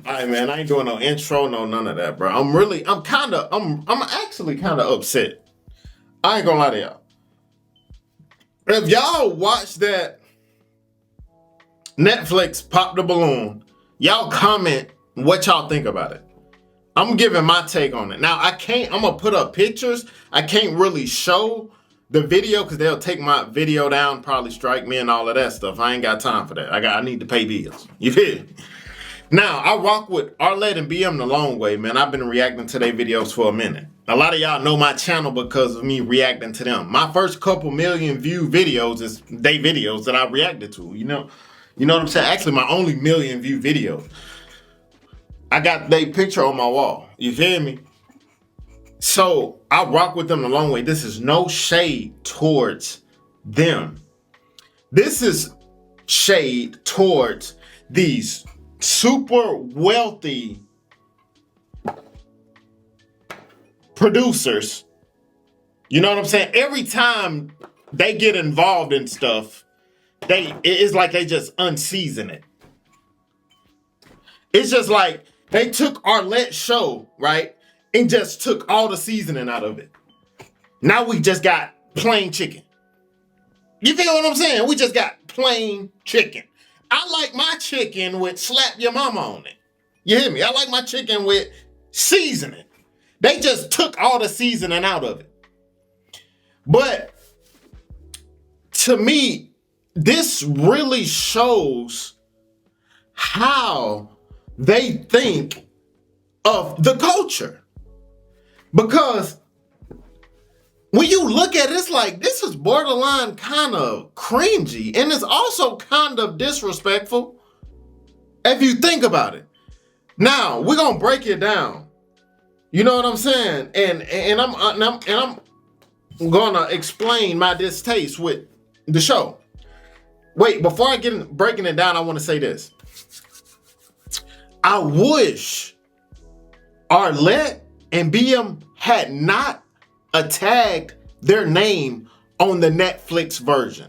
All right, man. I ain't doing no intro, no none of that, bro. I'm actually kind of upset. I ain't gonna lie to y'all. If y'all watch that Netflix Pop the Balloon, y'all comment what y'all think about it. I'm giving my take on it. Now, I'm gonna put up pictures. I can't really show the video because they'll take my video down, probably strike me and all of that stuff. I ain't got time for that. I need to pay bills. You feel me? Now, I rock with Arlette and BM the long way, man. I've been reacting to their videos for a minute. A lot of y'all know my channel because of me reacting to them. My first couple million view videos is they videos that I reacted to. You know what I'm saying? Actually, my only million view videos. I got their picture on my wall. You feel me? So I rock with them the long way. This is no shade towards them. This is shade towards these super wealthy producers. You know what I'm saying? Every time they get involved in stuff, it's like they just unseason it. It's just like they took Arlette's show, right? And just took all the seasoning out of it. Now we just got plain chicken. You feel what I'm saying? We just got plain chicken. I like my chicken with slap your mama on it. You hear me? I like my chicken with seasoning. They just took all the seasoning out of it. But to me, this really shows how they think of the culture. Because when you look at it, it's like this is borderline kind of cringy, and it's also kind of disrespectful if you think about it. Now we're gonna break it down. You know what I'm saying? And I'm gonna explain my distaste with the show. Wait, before I get breaking it down, I want to say this. I wish Arlette and BM had not tagged their name on the Netflix version.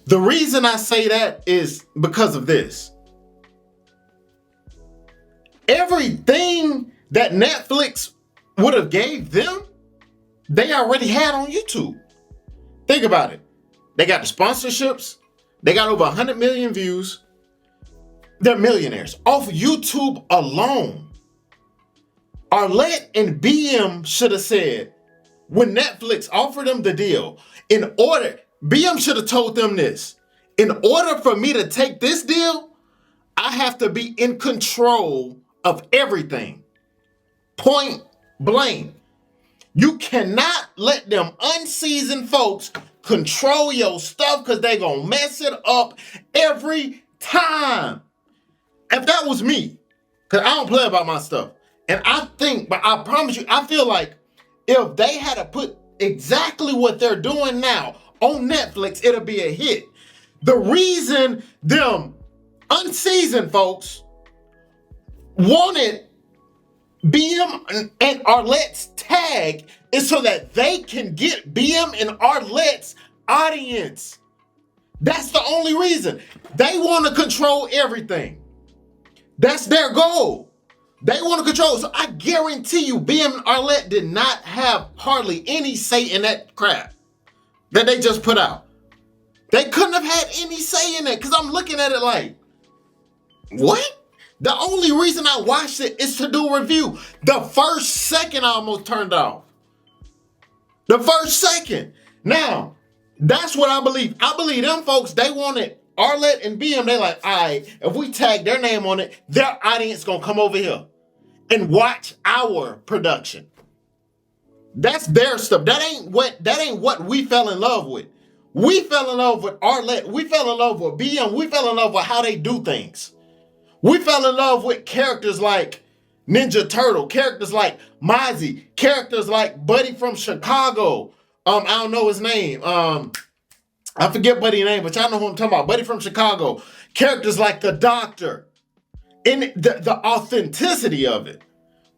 The reason I say that is because of this. Everything that Netflix would have gave them, they already had on YouTube. Think about it. They got the sponsorships. They got over 100 million views. They're millionaires off YouTube alone. Arlette and BM should have said, when Netflix offered them the deal, BM should have told them this. In order for me to take this deal, I have to be in control of everything. Point blank. You cannot let them unseasoned folks control your stuff because they're going to mess it up every time. If that was me, because I don't play about my stuff. And but I promise you, I feel like if they had to put exactly what they're doing now on Netflix, it'll be a hit. The reason them unseasoned folks wanted BM and Arlette's tag is so that they can get BM and Arlette's audience. That's the only reason. They want to control everything. That's their goal. They want to control. So I guarantee you, BM and Arlette did not have hardly any say in that crap that they just put out. They couldn't have had any say in it because I'm looking at it like, what? The only reason I watched it is to do a review. The first second I almost turned off. The first second. Now, that's what I believe. I believe them folks, they wanted Arlette and BM, they like, all right, if we tag their name on it, their audience gonna come over here and watch our production. That's their stuff. That ain't what we fell in love with. We fell in love with Arlette. We fell in love with BM. We fell in love with how they do things. We fell in love with characters like Ninja Turtle, characters like Mozzie, characters like Buddy from Chicago. I don't know his name. I forget Buddy's name, but y'all know who I'm talking about. Buddy from Chicago. Characters like the Doctor. And the authenticity of it.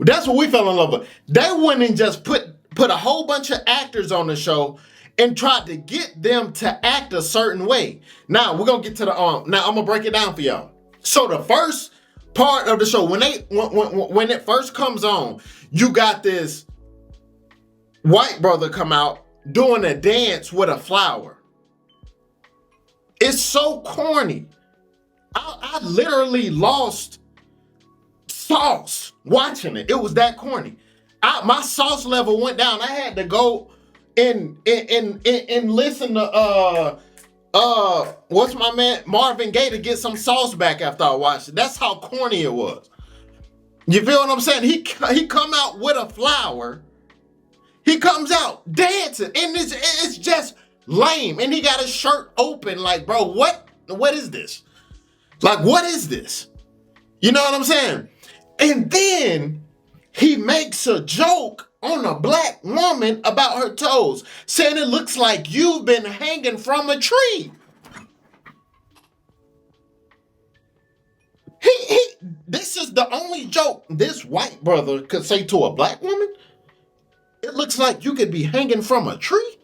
That's what we fell in love with. They went and just put a whole bunch of actors on the show and tried to get them to act a certain way. Now, we're going to get to now I'm going to break it down for y'all. So the first part of the show. When it first comes on, you got this white brother come out doing a dance with a flower. It's so corny. I literally lost sauce watching it. It was that corny. My sauce level went down. I had to go and listen to what's my man Marvin Gaye to get some sauce back after I watched it. That's how corny it was. You feel what I'm saying? He come out with a flower. He comes out dancing, and it's just lame. And he got his shirt open, like, bro, what is this? Like, what is this? You know what I'm saying? And then he makes a joke on a black woman about her toes, saying it looks like you've been hanging from a tree. This is the only joke this white brother could say to a black woman. It looks like you could be hanging from a tree.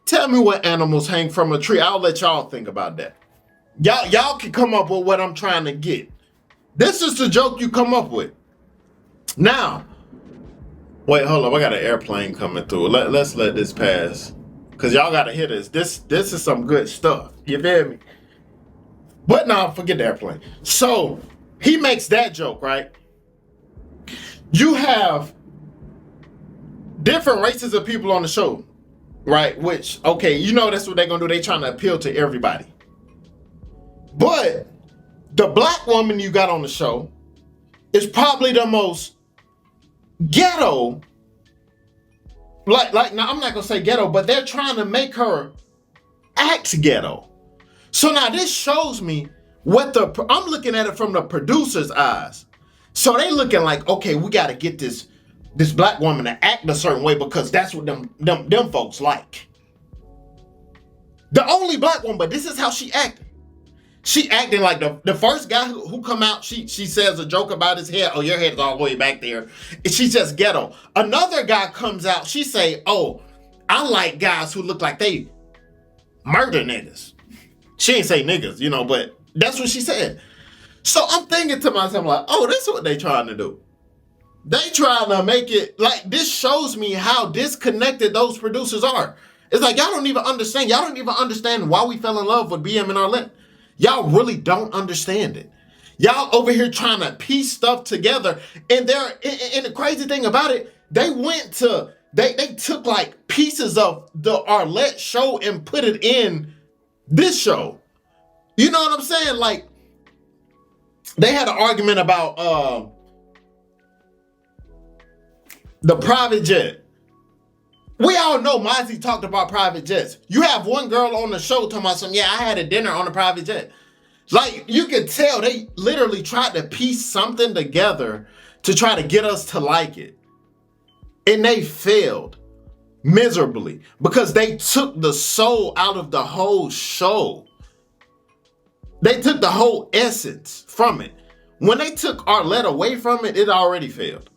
Tell me what animals hang from a tree. I'll let y'all think about that. Y'all can come up with what I'm trying to get. This is the joke you come up with. Now, wait, hold up. I got an airplane coming through. Let's let this pass. Because y'all got to hear this. This is some good stuff. You feel me? But no, forget the airplane. So, he makes that joke, right? You have different races of people on the show, right? Which, okay, you know that's what they're going to do. They're trying to appeal to everybody. But the black woman you got on the show is probably the most ghetto. Like now I'm not gonna say ghetto, but they're trying to make her act ghetto. So now this shows me I'm looking at it from the producer's eyes. So they looking like, okay, we got to get this black woman to act a certain way because that's what them folks like. The only black one, but this is how she acted. She acting like the first guy who come out, she says a joke about his hair. Oh, your head is all the way back there. And she's just ghetto. Another guy comes out, she say, oh, I like guys who look like they murder niggas. She ain't say niggas, but that's what she said. So I'm thinking to myself like, oh, this is what they trying to do. They trying to make it like, this shows me how disconnected those producers are. It's like, y'all don't even understand. Y'all don't even understand why we fell in love with BM and Arlette. Y'all really don't understand it. Y'all over here trying to piece stuff together. And the crazy thing about it, they took like pieces of the Arlette show and put it in this show. You know what I'm saying? Like, they had an argument about the private jet. We all know Mozzie talked about private jets. You have one girl on the show talking about something, yeah, I had a dinner on a private jet. Like, you could tell they literally tried to piece something together to try to get us to like it. And they failed miserably because they took the soul out of the whole show. They took the whole essence from it. When they took Arlette away from it, it already failed.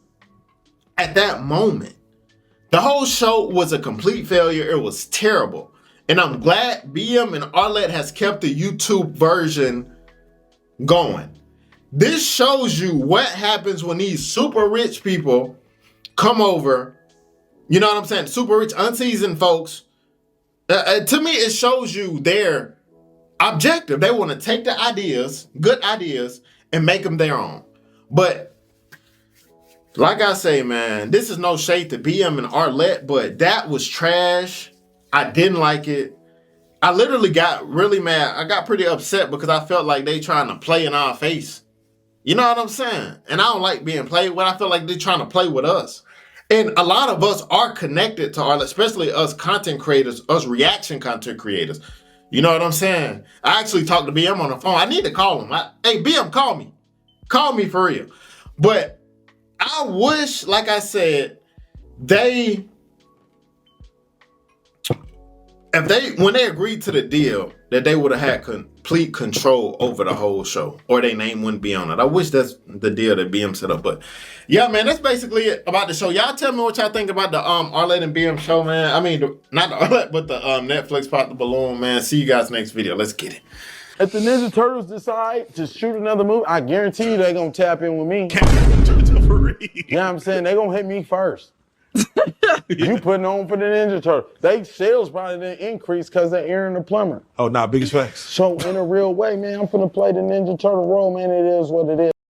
At that moment, the whole show was a complete failure. It was terrible. And I'm glad BM and Arlette has kept the YouTube version going. This shows you what happens when these super rich people come over. You know what I'm saying? Super rich, unseasoned folks. To me, it shows you their objective. They want to take the ideas, good ideas, and make them their own. But like I say, man, this is no shade to BM and Arlette, but that was trash. I didn't like it. I literally got really mad. I got pretty upset because I felt like they trying to play in our face. You know what I'm saying? And I don't like being played with. I feel like they're trying to play with us. And a lot of us are connected to Arlette, especially us content creators, us reaction content creators. You know what I'm saying? I actually talked to BM on the phone. I need to call him. Hey, BM, call me. Call me for real. But I wish, like I said, when they agreed to the deal, that they would have had complete control over the whole show, or their name wouldn't be on it. I wish that's the deal that BM set up. But yeah, man, that's basically it about the show. Y'all tell me what y'all think about the Arlette and BM show, man. I mean, not the Arlette, but the Netflix part, the Ballon, man. See you guys next video. Let's get it. If the Ninja Turtles decide to shoot another movie, I guarantee you they gonna tap in with me. You know what I'm saying? They gonna hit me first. You putting on for the Ninja Turtles. They sales probably didn't increase because they're Aaron the Plumber. Oh, nah, biggest facts. So in a real way, man, I'm finna play the Ninja Turtle role, man. It is what it is.